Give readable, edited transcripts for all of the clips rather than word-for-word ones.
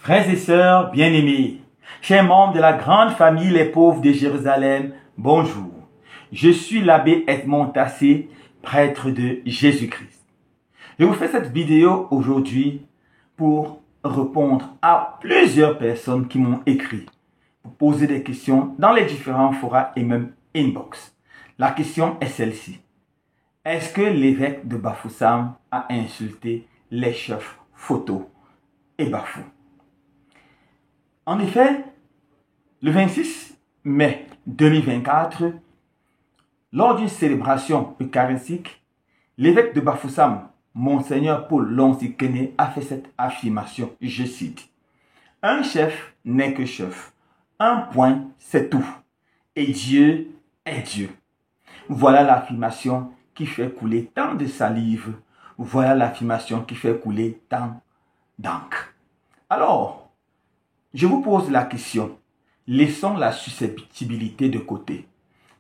Frères et sœurs bien-aimés, chers membres de la grande famille Les Pauvres de Jérusalem, bonjour. Je suis l'abbé Edmond Tassé, prêtre de Jésus-Christ. Je vous fais cette vidéo aujourd'hui pour répondre à plusieurs personnes qui m'ont écrit, pour poser des questions dans les différents forums et même inbox. La question est celle-ci. Est-ce que l'évêque de Bafoussam a insulté les chefs Photo et Bafou? En effet, le 26 mai 2024, lors d'une célébration eucharistique, l'évêque de Bafoussam, Monseigneur Paul Lonzi-Kene, a fait cette affirmation, je cite, « Un chef n'est que chef, un point c'est tout, et Dieu est Dieu. » Voilà l'affirmation qui fait couler tant de salive, voilà l'affirmation qui fait couler tant d'encre. Alors, je vous pose la question, laissons la susceptibilité de côté,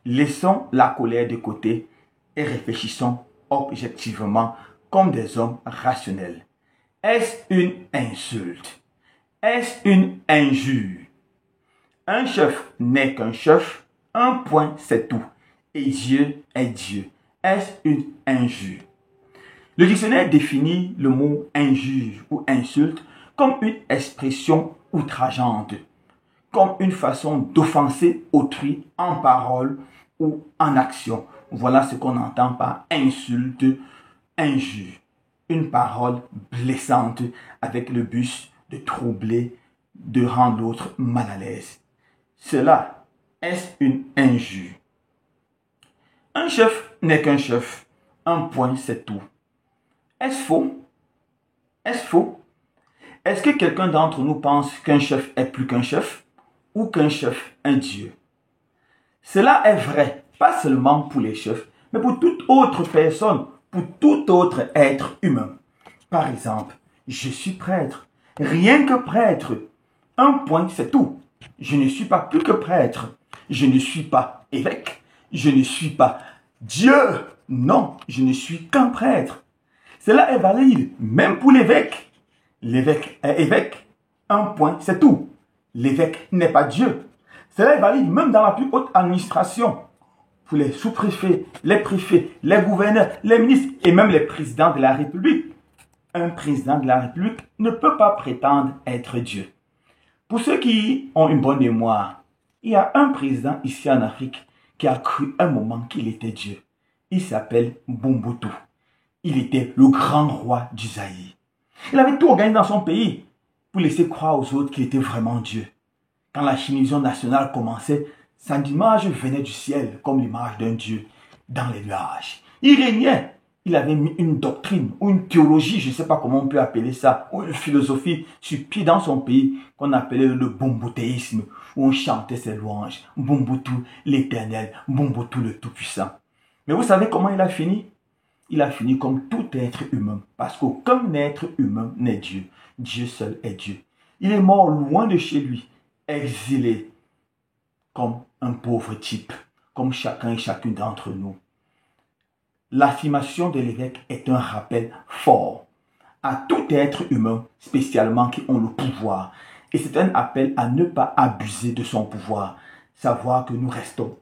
laissons la colère de côté et réfléchissons objectivement comme des hommes rationnels. Est-ce une insulte? Est-ce une injure? Un chef n'est qu'un chef, un point c'est tout, et Dieu est Dieu. Est-ce une injure? Le dictionnaire définit le mot injure ou insulte comme une expression outrageante, comme une façon d'offenser autrui en parole ou en action. Voilà ce qu'on entend par insulte, injure. Une parole blessante avec le but de troubler, de rendre l'autre mal à l'aise. Cela, est-ce une injure? Un chef n'est qu'un chef. Un point, c'est tout. Est-ce faux? Est-ce faux? Est-ce que quelqu'un d'entre nous pense qu'un chef est plus qu'un chef ou qu'un chef un Dieu? Cela est vrai, pas seulement pour les chefs, mais pour toute autre personne, pour tout autre être humain. Par exemple, je suis prêtre, rien que prêtre. Un point, c'est tout. Je ne suis pas plus que prêtre. Je ne suis pas évêque. Je ne suis pas Dieu. Non, je ne suis qu'un prêtre. Cela est valide même pour l'évêque. L'évêque est évêque. Un point, c'est tout. L'évêque n'est pas Dieu. Cela est valide même dans la plus haute administration. Pour les sous-préfets, les préfets, les gouverneurs, les ministres et même les présidents de la République. Un président de la République ne peut pas prétendre être Dieu. Pour ceux qui ont une bonne mémoire, il y a un président ici en Afrique qui a cru un moment qu'il était Dieu. Il s'appelle Mobutu. Il était le grand roi du Zaïre. Il avait tout organisé dans son pays pour laisser croire aux autres qu'il était vraiment Dieu. Quand la télévision nationale commençait, sa image venait du ciel comme l'image d'un Dieu dans les nuages. Il régnait. Il avait mis une doctrine ou une théologie, je ne sais pas comment on peut appeler ça, ou une philosophie sur pied dans son pays qu'on appelait le bomboutéisme, où on chantait ses louanges. Mobutu l'éternel, Mobutu le tout-puissant. Mais vous savez comment il a fini? Il a fini comme tout être humain, parce qu'aucun être humain n'est Dieu. Dieu seul est Dieu. Il est mort loin de chez lui, exilé, comme un pauvre type, comme chacun et chacune d'entre nous. L'affirmation de l'évêque est un rappel fort à tout être humain, spécialement qui ont le pouvoir. Et c'est un appel à ne pas abuser de son pouvoir, savoir que nous restons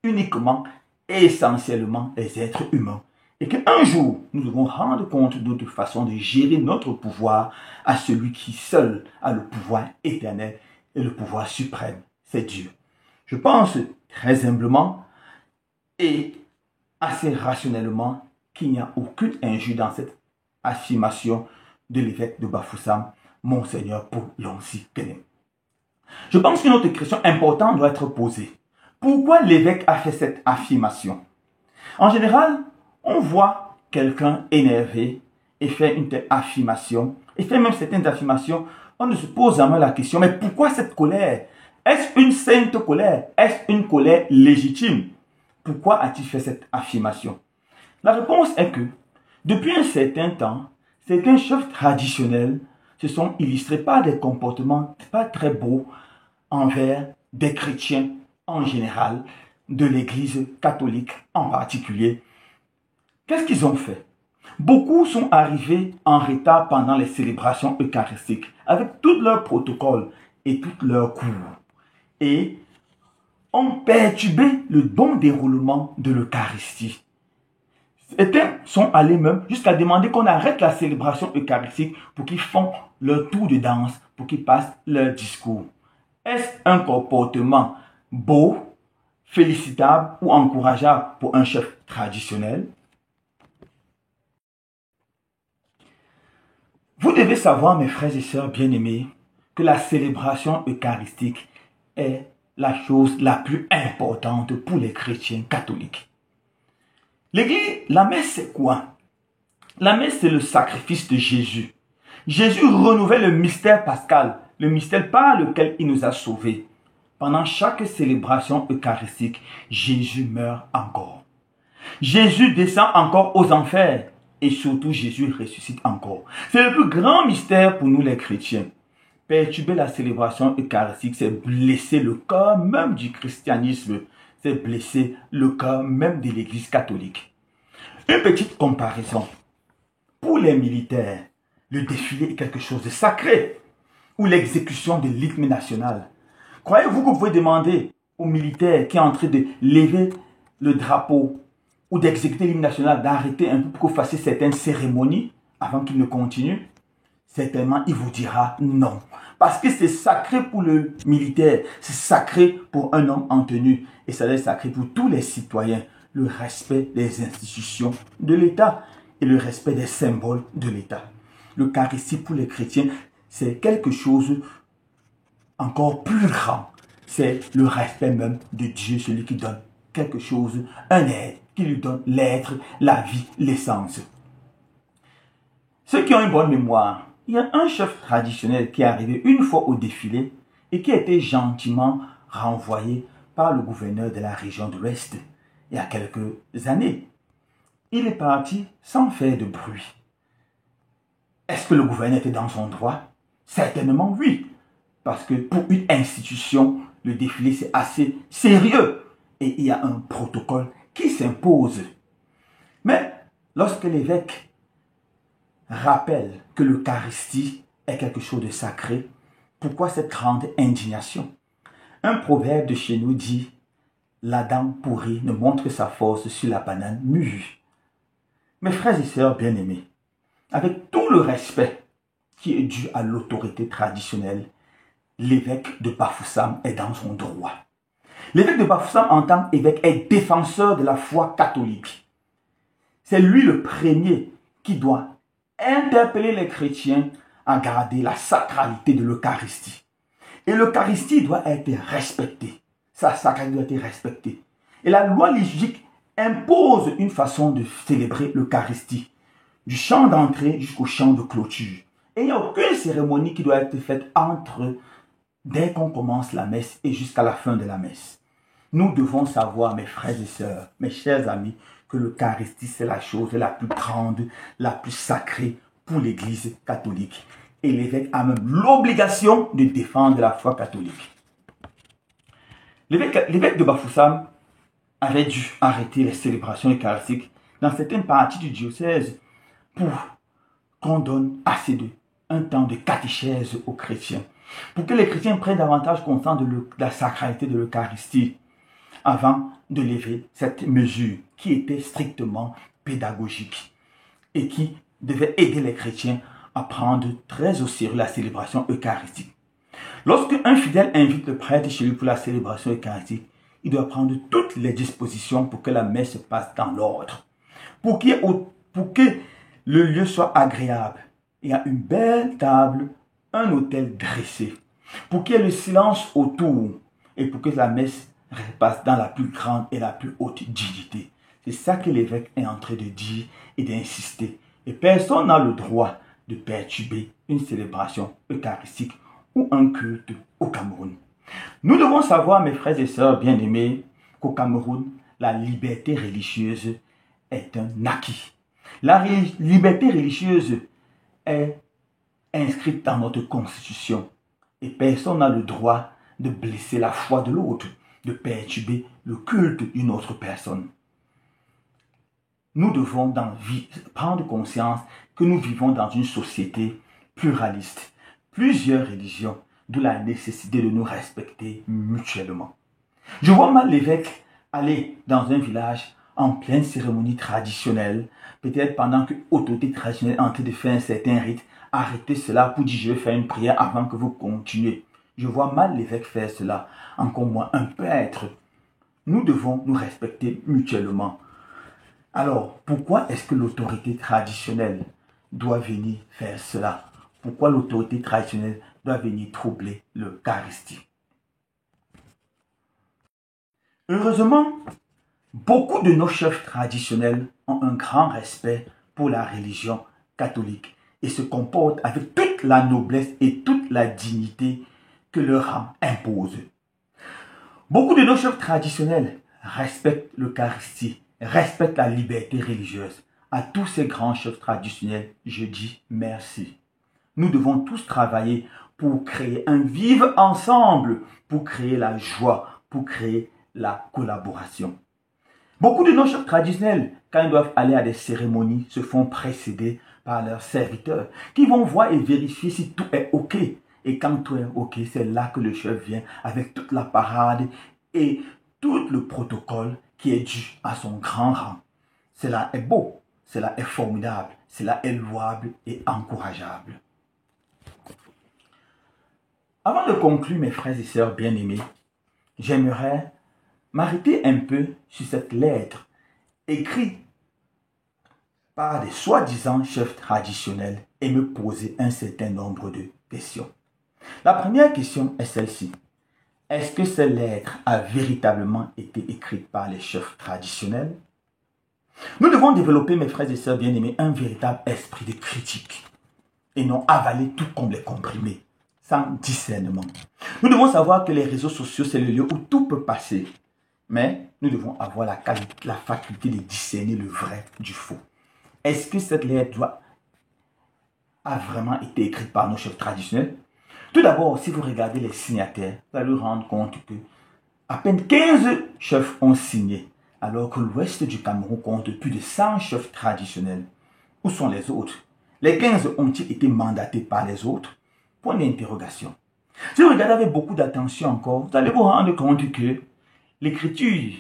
uniquement et essentiellement des êtres humains. Et qu'un jour, nous devons rendre compte de notre façon de gérer notre pouvoir à celui qui seul a le pouvoir éternel et le pouvoir suprême, c'est Dieu. Je pense très humblement et assez rationnellement qu'il n'y a aucune injure dans cette affirmation de l'évêque de Bafoussam, Monseigneur Paul Lonzi-Kene. Je pense qu'une autre question importante doit être posée. Pourquoi l'évêque a fait cette affirmation? En général, on voit quelqu'un énervé et fait une telle affirmation, et fait même certaines affirmations, on ne se pose jamais la question, mais pourquoi cette colère? Est-ce une sainte colère? Est-ce une colère légitime? Pourquoi a-t-il fait cette affirmation? La réponse est que, depuis un certain temps, certains chefs traditionnels se sont illustrés par des comportements pas très beaux envers des chrétiens en général, de l'Église catholique en particulier. Qu'est-ce qu'ils ont fait? Beaucoup sont arrivés en retard pendant les célébrations eucharistiques, avec tous leurs protocoles et toutes leurs cours, et ont perturbé le bon déroulement de l'Eucharistie. Certains sont allés même jusqu'à demander qu'on arrête la célébration eucharistique pour qu'ils font leur tour de danse, pour qu'ils passent leur discours. Est-ce un comportement beau, félicitable ou encourageable pour un chef traditionnel? Vous devez savoir, mes frères et sœurs bien-aimés, que la célébration eucharistique est la chose la plus importante pour les chrétiens catholiques. L'église, la messe, c'est quoi? La messe, c'est le sacrifice de Jésus. Jésus renouvelle le mystère pascal, le mystère par lequel il nous a sauvés. Pendant chaque célébration eucharistique, Jésus meurt encore. Jésus descend encore aux enfers et surtout Jésus ressuscite encore. C'est le plus grand mystère pour nous les chrétiens. Perturber la célébration eucharistique, c'est blesser le cœur même du christianisme. C'est blesser le cœur même de l'Église catholique. Une petite comparaison. Pour les militaires, le défilé est quelque chose de sacré. Ou l'exécution de l'hymne national. Croyez-vous que vous pouvez demander aux militaires qui sont en train de lever le drapeau ou d'exécuter l'hymne national d'arrêter un peu pour que vous fassiez certaines cérémonies avant qu'il ne continue? Certainement, il vous dira non. Parce que c'est sacré pour le militaire, c'est sacré pour un homme en tenue et ça est sacré pour tous les citoyens. Le respect des institutions de l'État et le respect des symboles de l'État. L'Eucharistie pour les chrétiens, c'est quelque chose encore plus grand. C'est le respect même de Dieu, celui qui donne quelque chose, un être, qui lui donne l'être, la vie, l'essence. Ceux qui ont une bonne mémoire, il y a un chef traditionnel qui est arrivé une fois au défilé et qui a été gentiment renvoyé par le gouverneur de la région de l'Ouest il y a quelques années. Il est parti sans faire de bruit. Est-ce que le gouverneur était dans son droit? Certainement oui. Parce que pour une institution, le défilé c'est assez sérieux. Et il y a un protocole qui s'impose. Mais lorsque l'évêque rappelle que l'Eucharistie est quelque chose de sacré, pourquoi cette grande indignation? Un proverbe de chez nous dit « La dent pourrie ne montre sa force sur la banane mûre ». Mes frères et sœurs bien-aimés, avec tout le respect qui est dû à l'autorité traditionnelle, l'évêque de Bafoussam est dans son droit. L'évêque de Bafoussam, en tant qu'évêque, est défenseur de la foi catholique. C'est lui le premier qui doit interpeller les chrétiens à garder la sacralité de l'Eucharistie. Et l'Eucharistie doit être respectée. Sa sacralité doit être respectée. Et la loi liturgique impose une façon de célébrer l'Eucharistie, du chant d'entrée jusqu'au chant de clôture. Et il n'y a aucune cérémonie qui doit être faite dès qu'on commence la messe et jusqu'à la fin de la messe. Nous devons savoir, mes frères et sœurs, mes chers amis, que l'Eucharistie, c'est la chose la plus grande, la plus sacrée pour l'Église catholique. Et l'évêque a même l'obligation de défendre la foi catholique. L'évêque de Bafoussam avait dû arrêter les célébrations eucharistiques dans certaines parties du diocèse pour qu'on donne un temps de catéchèse aux chrétiens. Pour que les chrétiens prennent davantage conscience de la sacralité de l'Eucharistie avant de lever cette mesure qui était strictement pédagogique et qui devait aider les chrétiens à prendre très au sérieux la célébration eucharistique. Lorsque un fidèle invite le prêtre chez lui pour la célébration eucharistique, il doit prendre toutes les dispositions pour que la messe se passe dans l'ordre. Pour que le lieu soit agréable, il y a une belle table, un autel dressé. Pour qu'il y ait le silence autour et pour que la messe repasse dans la plus grande et la plus haute dignité. C'est ça que l'évêque est en train de dire et d'insister. Et personne n'a le droit de perturber une célébration eucharistique ou un culte au Cameroun. Nous devons savoir, mes frères et sœurs bien-aimés, qu'au Cameroun, la liberté religieuse est un acquis. La liberté religieuse est inscrite dans notre constitution et personne n'a le droit de blesser la foi de l'autre, de perturber le culte d'une autre personne. nous devons prendre conscience que nous vivons dans une société pluraliste, plusieurs religions, d'où la nécessité de nous respecter mutuellement. Je vois mal l'évêque aller dans un village en pleine cérémonie traditionnelle, peut-être pendant que l'autorité traditionnelle est en train de faire un certain rite, arrêtez cela pour dire je vais faire une prière avant que vous continuez. Je vois mal l'évêque faire cela, encore moins un prêtre. Nous devons nous respecter mutuellement. Alors, pourquoi est-ce que l'autorité traditionnelle doit venir faire cela? Pourquoi l'autorité traditionnelle doit venir troubler l'Eucharistie? Heureusement, beaucoup de nos chefs traditionnels ont un grand respect pour la religion catholique et se comportent avec toute la noblesse et toute la dignité que leur rang impose. Beaucoup de nos chefs traditionnels respectent l'Eucharistie, respectent la liberté religieuse. À tous ces grands chefs traditionnels, je dis merci. Nous devons tous travailler pour créer un vivre ensemble, pour créer la joie, pour créer la collaboration. Beaucoup de nos chefs traditionnels, quand ils doivent aller à des cérémonies, se font précéder par leurs serviteurs, qui vont voir et vérifier si tout est OK. Et quand tout est OK, c'est là que le chef vient avec toute la parade et tout le protocole qui est dû à son grand rang. Cela est beau, cela est formidable, cela est louable et encourageable. Avant de conclure, mes frères et sœurs bien-aimés, j'aimerais m'arrêter un peu sur cette lettre écrite par des soi-disant chefs traditionnels et me poser un certain nombre de questions. La première question est celle-ci. Est-ce que cette lettre a véritablement été écrite par les chefs traditionnels? Nous devons développer, mes frères et sœurs bien-aimés, un véritable esprit de critique et non avaler tout comme les comprimés, sans discernement. Nous devons savoir que les réseaux sociaux, c'est le lieu où tout peut passer. Mais nous devons avoir la faculté de discerner le vrai du faux. Est-ce que cette lettre a vraiment été écrite par nos chefs traditionnels? Tout d'abord, si vous regardez les signataires, vous allez vous rendre compte que à peine 15 chefs ont signé, alors que l'ouest du Cameroun compte plus de 100 chefs traditionnels. Où sont les autres? Les 15 ont-ils été mandatés par les autres? Point d'interrogation. Si vous regardez avec beaucoup d'attention encore, vous allez vous rendre compte que l'écriture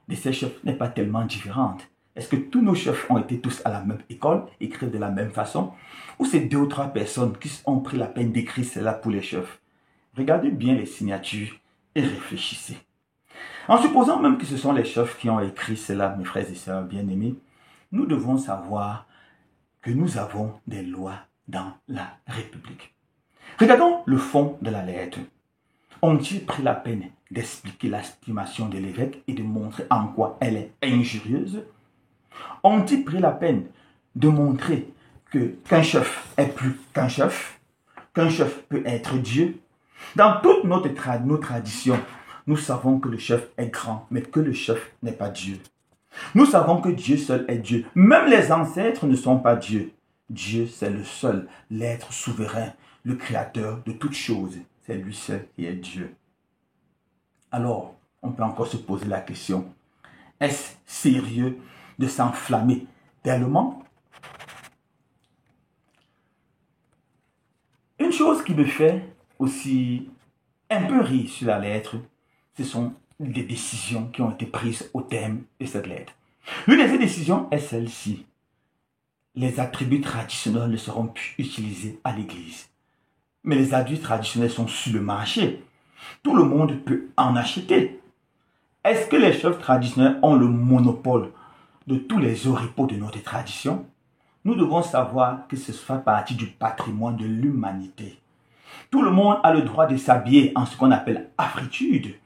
de ces chefs n'est pas tellement différente. Est-ce que tous nos chefs ont été tous à la même école, écrits de la même façon? Ou c'est 2 ou 3 personnes qui ont pris la peine d'écrire cela pour les chefs? Regardez bien les signatures et réfléchissez. En supposant même que ce sont les chefs qui ont écrit cela, mes frères et sœurs bien-aimés, nous devons savoir que nous avons des lois dans la République. Regardons le fond de la lettre. Ont-ils pris la peine d'expliquer l'estimation de l'évêque et de montrer en quoi elle est injurieuse? Ont-ils pris la peine de montrer qu'un chef est plus qu'un chef peut être Dieu? Dans toutes nos traditions, nous savons que le chef est grand, mais que le chef n'est pas Dieu. Nous savons que Dieu seul est Dieu. Même les ancêtres ne sont pas Dieu. Dieu, c'est le seul, l'être souverain, le créateur de toutes choses. C'est lui seul qui est Dieu. Alors, on peut encore se poser la question, est-ce sérieux de s'enflammer tellement? Une chose qui me fait aussi un peu rire sur la lettre, ce sont les décisions qui ont été prises au terme de cette lettre. L'une de ces décisions est celle-ci. Les attributs traditionnels ne seront plus utilisés à l'église. Mais les attributs traditionnels sont sur le marché. Tout le monde peut en acheter. Est-ce que les chefs traditionnels ont le monopole de tous les oripeaux de notre tradition? Nous devons savoir que ce fait partie du patrimoine de l'humanité. Tout le monde a le droit de s'habiller en ce qu'on appelle afritude.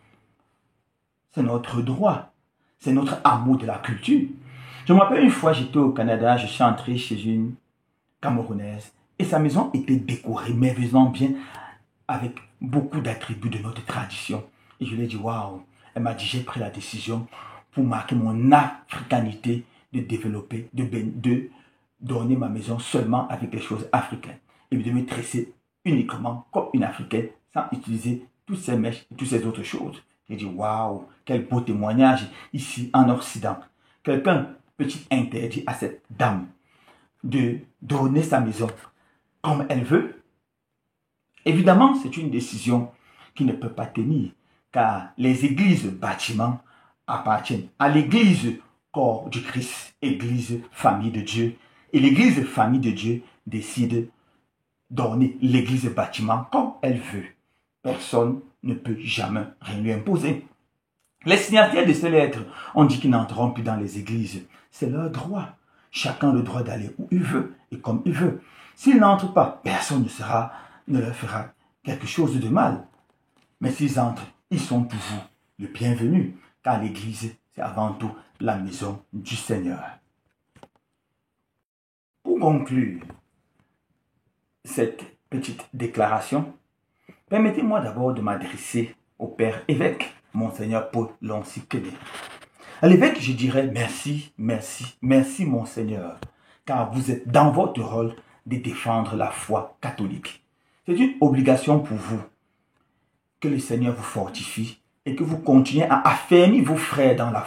C'est notre droit. C'est notre amour de la culture. Je me rappelle une fois, j'étais au Canada, je suis entré chez une Camerounaise et sa maison était décorée merveilleusement bien avec beaucoup d'attributs de notre tradition. Et je lui ai dit, waouh, elle m'a dit, j'ai pris la décision pour marquer mon africanité de développer, de donner ma maison seulement avec des choses africaines. Et de me tresser uniquement comme une africaine sans utiliser toutes ces mèches et toutes ces autres choses. J'ai dit, waouh, quel beau témoignage ici en Occident. Quelqu'un peut-il interdire à cette dame de donner sa maison comme elle veut? Évidemment, c'est une décision qui ne peut pas tenir, car les églises bâtiments appartiennent à l'église corps du Christ, église famille de Dieu. Et l'église famille de Dieu décide donner l'église bâtiment comme elle veut. Personne ne peut jamais rien lui imposer. Les signataires de ces lettres ont dit qu'ils n'entreront plus dans les églises. C'est leur droit. Chacun a le droit d'aller où il veut et comme il veut. S'ils n'entrent pas, personne ne leur fera quelque chose de mal. Mais s'ils entrent, ils sont toujours le bienvenu, car l'église, c'est avant tout la maison du Seigneur. Pour conclure cette petite déclaration, permettez-moi d'abord de m'adresser au Père évêque, Monseigneur Paul Loncy-Kédé. À l'évêque, je dirais merci, merci, merci Monseigneur, car vous êtes dans votre rôle de défendre la foi catholique. C'est une obligation pour vous que le Seigneur vous fortifie et que vous continuez à affermir vos frères dans la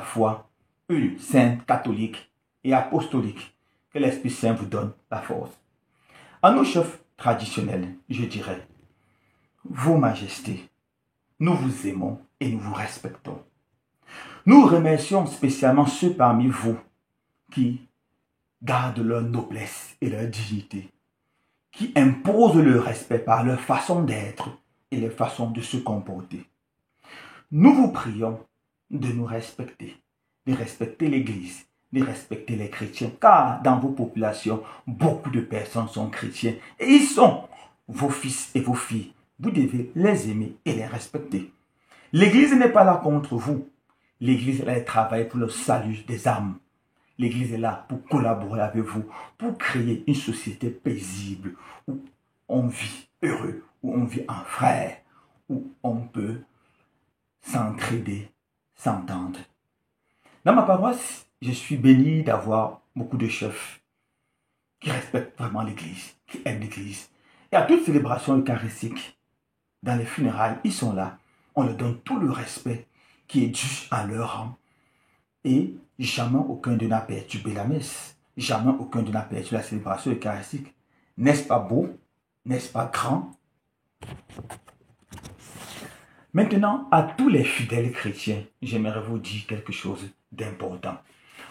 foi une, sainte, catholique et apostolique. Que l'Esprit Saint vous donne la force. À nos chefs traditionnels, je dirais, Vos Majestés, nous vous aimons et nous vous respectons. Nous remercions spécialement ceux parmi vous qui gardent leur noblesse et leur dignité, qui imposent le respect par leur façon d'être et leur façon de se comporter. Nous vous prions de nous respecter, de respecter l'Église, de respecter les chrétiens, car dans vos populations, beaucoup de personnes sont chrétiens et ils sont vos fils et vos filles. Vous devez les aimer et les respecter. L'Église n'est pas là contre vous. L'Église est là et travaille pour le salut des âmes. L'Église est là pour collaborer avec vous, pour créer une société paisible, où on vit heureux, où on vit en frère, où on peut s'entraider, s'entendre. Dans ma paroisse, je suis béni d'avoir beaucoup de chefs qui respectent vraiment l'Église, qui aiment l'Église. Et à toute célébration eucharistique, dans les funérailles, ils sont là. On leur donne tout le respect qui est dû à leur rang. Et jamais aucun d'eux n'a perturbé la messe. Jamais aucun d'eux n'a perturbé la célébration eucharistique. N'est-ce pas beau? N'est-ce pas grand? Maintenant, à tous les fidèles chrétiens, j'aimerais vous dire quelque chose d'important.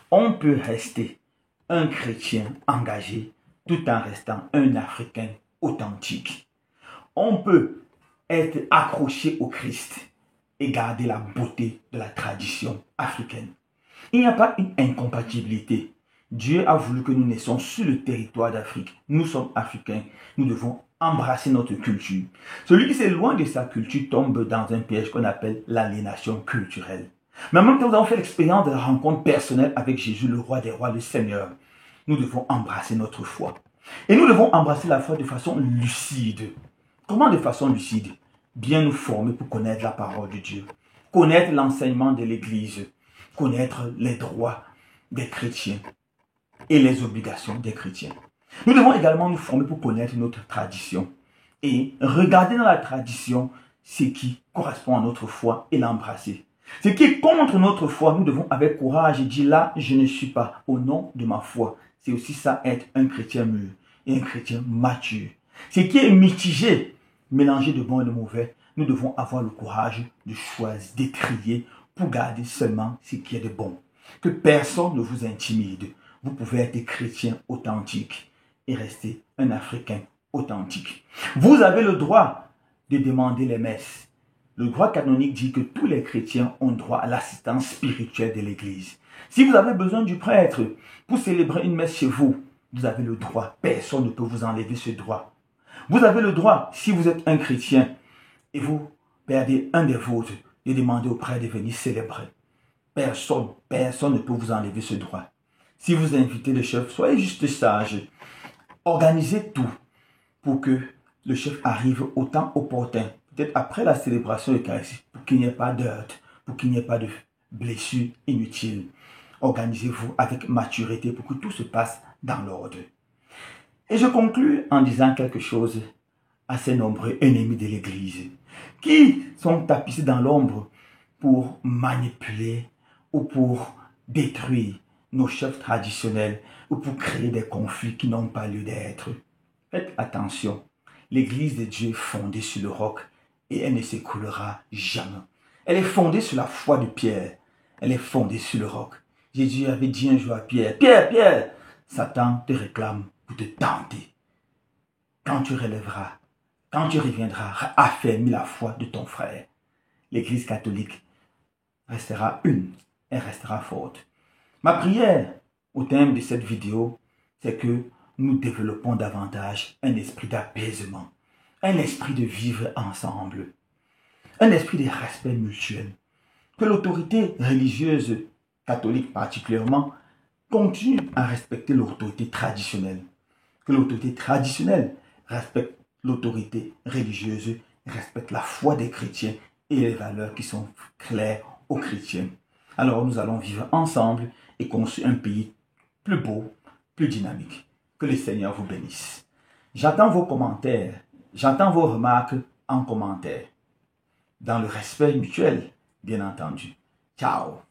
On peut rester un chrétien engagé tout en restant un Africain authentique. On peut être accroché au Christ et garder la beauté de la tradition africaine. Il n'y a pas une incompatibilité. Dieu a voulu que nous naissions sur le territoire d'Afrique. Nous sommes africains. Nous devons embrasser notre culture. Celui qui s'éloigne de sa culture tombe dans un piège qu'on appelle l'aliénation culturelle. Mais en même temps, nous avons fait l'expérience de la rencontre personnelle avec Jésus, le roi des rois, le Seigneur. Nous devons embrasser notre foi. Et nous devons embrasser la foi de façon lucide. Comment de façon lucide? Bien nous former pour connaître la parole de Dieu, connaître l'enseignement de l'Église, connaître les droits des chrétiens et les obligations des chrétiens. Nous devons également nous former pour connaître notre tradition et regarder dans la tradition ce qui correspond à notre foi et l'embrasser. Ce qui est contre notre foi, nous devons avec courage dire là, je ne suis pas au nom de ma foi. C'est aussi ça être un chrétien mûr et un chrétien mature. Ce qui est mitigé, mélangé de bon et de mauvais, nous devons avoir le courage de choisir, de trier pour garder seulement ce qui est de bon. Que personne ne vous intimide. Vous pouvez être des chrétiens authentiques et rester un Africain authentique. Vous avez le droit de demander les messes. Le droit canonique dit que tous les chrétiens ont droit à l'assistance spirituelle de l'Église. Si vous avez besoin du prêtre pour célébrer une messe chez vous, vous avez le droit. Personne ne peut vous enlever ce droit. Vous avez le droit, si vous êtes un chrétien et vous perdez un des vôtres, de demander au prêtre de venir célébrer. Personne ne peut vous enlever ce droit. Si vous invitez le chef, soyez juste sage. Organisez tout pour que le chef arrive au temps opportun. Peut-être après la célébration eucharistique, pour qu'il n'y ait pas d'heurts, pour qu'il n'y ait pas de blessures inutiles. Organisez-vous avec maturité pour que tout se passe dans l'ordre. Et je conclus en disant quelque chose à ces nombreux ennemis de l'Église qui sont tapissés dans l'ombre pour manipuler ou pour détruire nos chefs traditionnels ou pour créer des conflits qui n'ont pas lieu d'être. Faites attention, l'Église de Dieu est fondée sur le roc et elle ne s'écroulera jamais. Elle est fondée sur la foi de Pierre. Elle est fondée sur le roc. Jésus avait dit un jour à Pierre, Pierre, Satan te réclame pour te tenter. Quand tu relèveras, quand tu reviendras, affermis la foi de ton frère. L'Église catholique restera une, elle restera forte. Ma prière au terme de cette vidéo, c'est que nous développons davantage un esprit d'apaisement, un esprit de vivre ensemble, un esprit de respect mutuel. Que l'autorité religieuse catholique particulièrement continue à respecter l'autorité traditionnelle. Que l'autorité traditionnelle respecte l'autorité religieuse, respecte la foi des chrétiens et les valeurs qui sont claires aux chrétiens. Alors nous allons vivre ensemble et construire un pays plus beau, plus dynamique. Que le Seigneur vous bénisse. J'attends vos commentaires, j'attends vos remarques en commentaire. Dans le respect mutuel, bien entendu. Ciao.